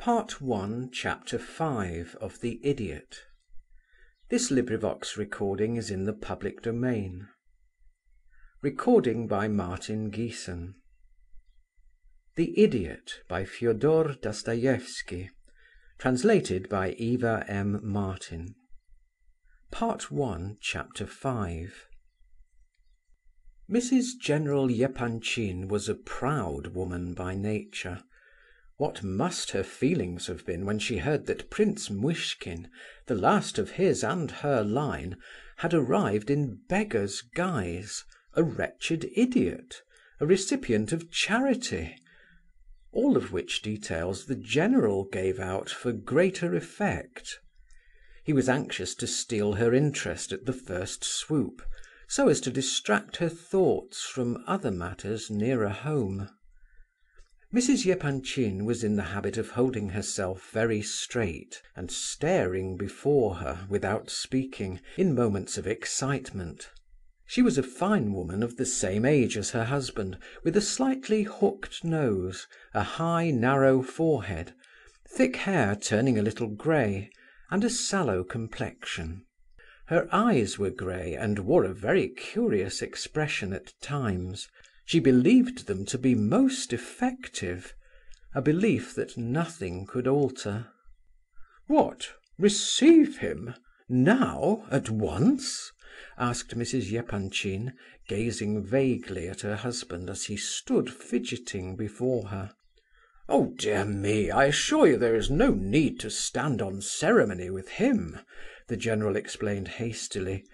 Part One, Chapter 5 of The Idiot. This LibriVox is in the public domain. Recording by Martin Geeson. The Idiot by Fyodor Dostoevsky. Translated by Eva M. Martin. Part 1, Chapter 5. Mrs. General Epanchin was a proud woman by nature. What must her feelings have been when she heard that Prince Muishkin, the last of his and her line, had arrived in beggar's guise, a wretched idiot, a recipient of charity, all of which details the general gave out for greater effect. He was anxious to steal her interest at the first swoop, so as to distract her thoughts from other matters nearer home. Mrs. Epanchin was in the habit of holding herself very straight and staring before her without speaking, in moments of excitement. She was a fine woman of the same age as her husband, with a slightly hooked nose, a high, narrow forehead, thick hair turning a little grey, and a sallow complexion. Her eyes were grey and wore a very curious expression at times. She believed them to be most effective, a belief that nothing could alter. "What? Receive him? Now? At once?" asked Mrs. Epanchin, gazing vaguely at her husband as he stood fidgeting before her. "Oh dear me, I assure you there is no need to stand on ceremony with him," the general explained hastily.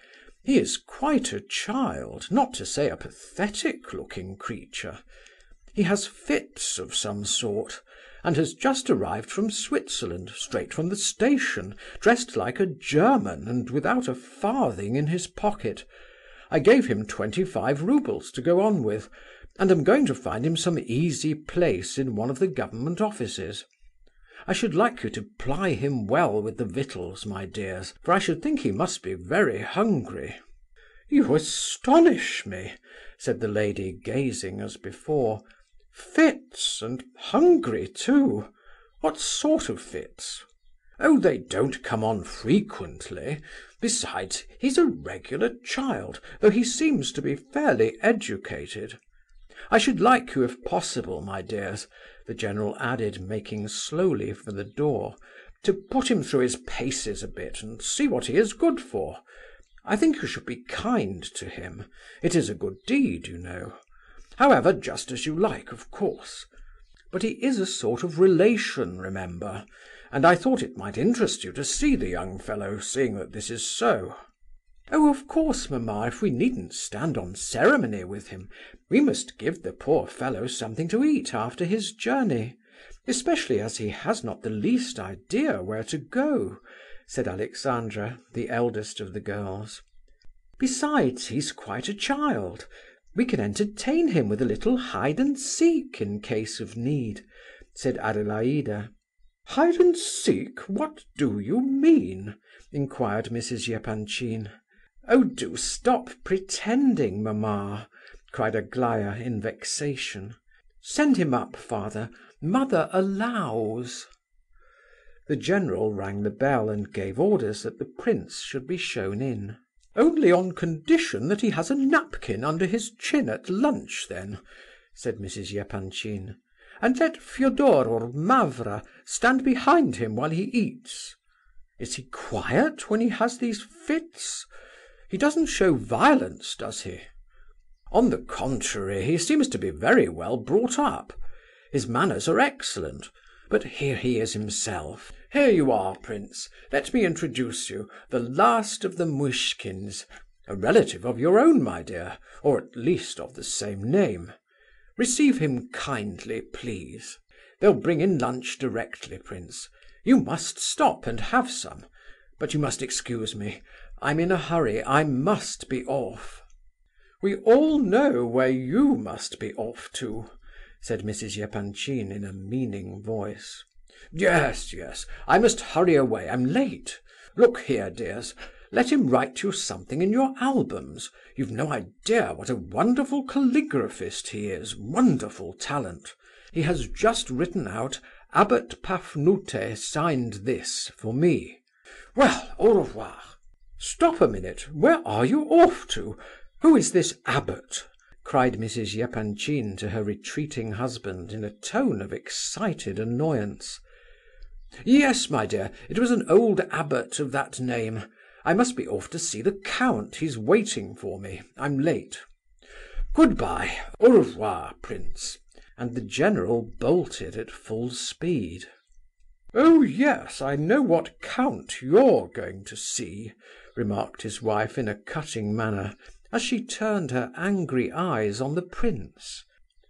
"He is quite a child, not to say a pathetic-looking creature. He has fits of some sort, and has just arrived from Switzerland, straight from the station, dressed like a German and without a farthing in his pocket. I gave him 25 roubles to go on with, and am going to find him some easy place in one of the government offices. I should like you to ply him well with the victuals, my dears, for I should think he must be very hungry." "You astonish me," said the lady, gazing as before. "Fits, and hungry too? What sort of fits?" "Oh, they don't come on frequently. Besides, he's a regular child, though he seems to be fairly educated. I should like you, if possible, my dears," the general added, making slowly for the door, "to put him through his paces a bit and see what he is good for. I think you should be kind to him. It is a good deed, you know. However, just as you like, of course. But he is a sort of relation, remember, and I thought it might interest you to see the young fellow, seeing that this is so." "Oh, of course, mamma, if we needn't stand on ceremony with him, we must give the poor fellow something to eat after his journey, especially as he has not the least idea where to go," said Alexandra, the eldest of the girls. "Besides, he's quite a child. We can entertain him with a little hide and seek in case of need," said Adelaida. "Hide and seek? What do you mean?" inquired Mrs. Epanchin. "Oh, do stop pretending, mamma," cried Aglaya in vexation. "Send him up, father. Mother allows." The general rang the bell and gave orders that the prince should be shown in. "Only on condition that he has a napkin under his chin at lunch, then," said Mrs. Epanchin. "And let Fyodor or Mavra stand behind him while he eats. Is he quiet when he has these fits? He doesn't show violence, does he?" "On the contrary, he seems to be very well brought up. His manners are excellent. But here he is himself. Here you are, prince. Let me introduce you, the last of the Muishkins, a relative of your own, my dear, or at least of the same name. Receive him kindly, please. They'll bring in lunch directly, prince. You must stop and have some. But you must excuse me. I'm in a hurry. I must be off." "We all know where you must be off to," said Mrs. Epanchin in a meaning voice. "Yes, yes, I must hurry away. I'm late. Look here, dears, let him write you something in your albums. You've no idea what a wonderful calligraphist he is, wonderful talent. He has just written out Abbot Pafnute signed this for me. Well, au revoir. Stop a minute. Where are you off to? Who is this abbot?" cried Mrs. Epanchin to her retreating husband in a tone of excited annoyance. "Yes, my dear, it was an old abbot of that name. I must be off to see the count. He's waiting for me. I'm late. Goodbye. Au revoir, prince." And the general bolted at full speed. "Oh yes, I know what count you're going to see," remarked his wife in a cutting manner, as she turned her angry eyes on the prince.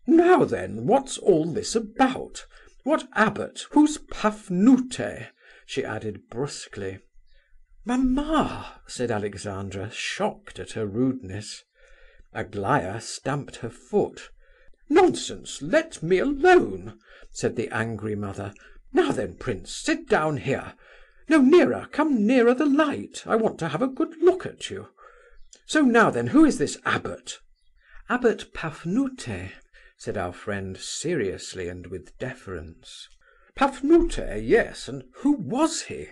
"Now then, what's all this about? What abbot? Who's Pafnute?" she added brusquely. "Mamma!" said Alexandra, shocked at her rudeness. Aglaya stamped her foot. "Nonsense, let me alone," said the angry mother. "Now then, prince, sit down here. No, nearer, come nearer the light. I want to have a good look at you. So now then, who is this abbot?" "Abbot Pafnute," said our friend seriously and with deference. "Pafnute, yes, and who was he?"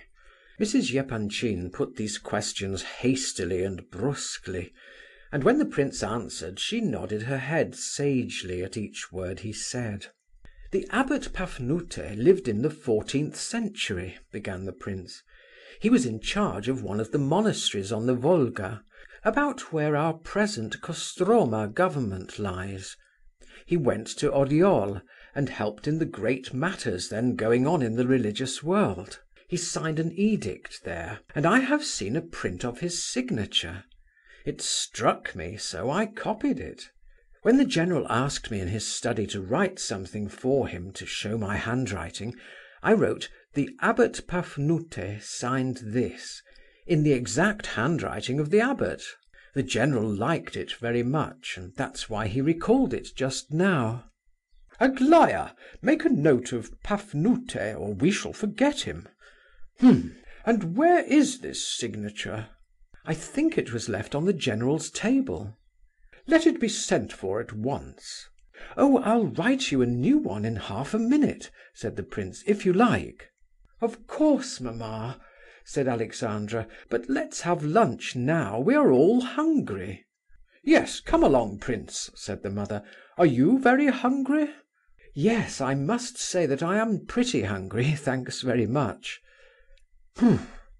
Mrs. Epanchin put these questions hastily and brusquely, and when the prince answered, she nodded her head sagely at each word he said. "The abbot Pafnute lived in the 14th century," began the prince. "He was in charge of one of the monasteries on the Volga, about where our present Kostroma government lies. He went to Oryol and helped in the great matters then going on in the religious world. He signed an edict there, and I have seen a print of his signature. It struck me, so I copied it. When the general asked me in his study to write something for him to show my handwriting, I wrote, 'The abbot Pafnute signed this,' in the exact handwriting of the abbot. The general liked it very much, and that's why he recalled it just now." "Aglaya, make a note of Pafnute, or we shall forget him. And where is this signature?" "I think it was left on the general's table." "Let it be sent for at once." "Oh, I'll write you a new one in half a minute," said the prince, "if you like." "Of course, mamma," said Alexandra, "but let's have lunch now. We are all hungry." "Yes, come along, prince," said the mother. "Are you very hungry?" "Yes, I must say that I am pretty hungry, thanks very much."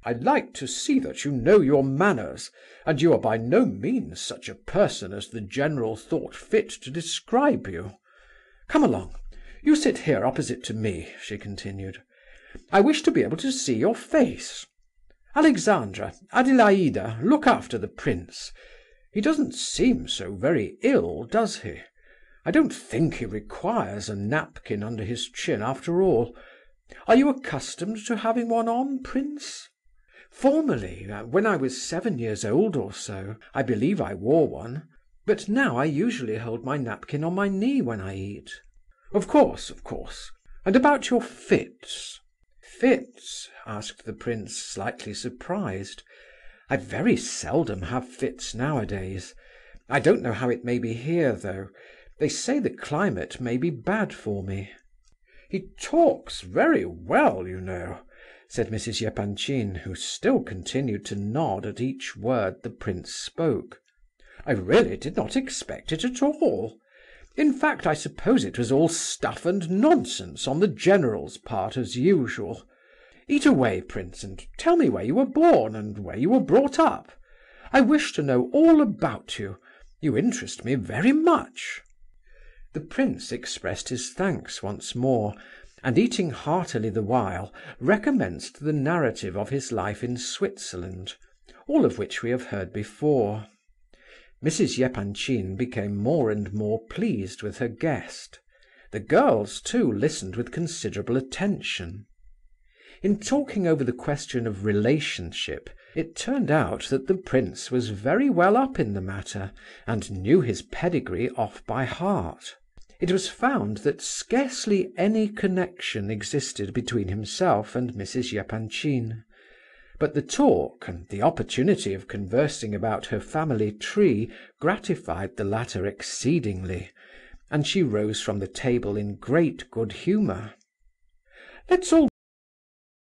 "I like to see that you know your manners, and you are by no means such a person as the general thought fit to describe you. Come along. You sit here opposite to me," she continued. "I wish to be able to see your face. Alexandra, Adelaida, look after the prince. He doesn't seem so very ill, does he? I don't think he requires a napkin under his chin after all. Are you accustomed to having one on, prince?" "Formerly, when I was 7 years old or so, I believe I wore one, but now I usually hold my napkin on my knee when I eat." Of course. And about your fits?" "Fits?" asked the prince, slightly surprised. "I very seldom have fits nowadays. I don't know how it may be here, though. They say the climate may be bad for me." "He talks very well, you know," said Mrs. Epanchin, who still continued to nod at each word the prince spoke. "I really did not expect it at all. In fact, I suppose it was all stuff and nonsense on the general's part, as usual. Eat away, prince, and tell me where you were born and where you were brought up. I wish to know all about you. You interest me very much." The prince expressed his thanks once more, and eating heartily the while, recommenced the narrative of his life in Switzerland, all of which we have heard before. Mrs. Epanchin became more and more pleased with her guest. The girls, too, listened with considerable attention. In talking over the question of relationship, it turned out that the prince was very well up in the matter, and knew his pedigree off by heart. It was found that scarcely any connection existed between himself and Mrs. Epanchin. But the talk, and the opportunity of conversing about her family tree, gratified the latter exceedingly, and she rose from the table in great good humour. Let's all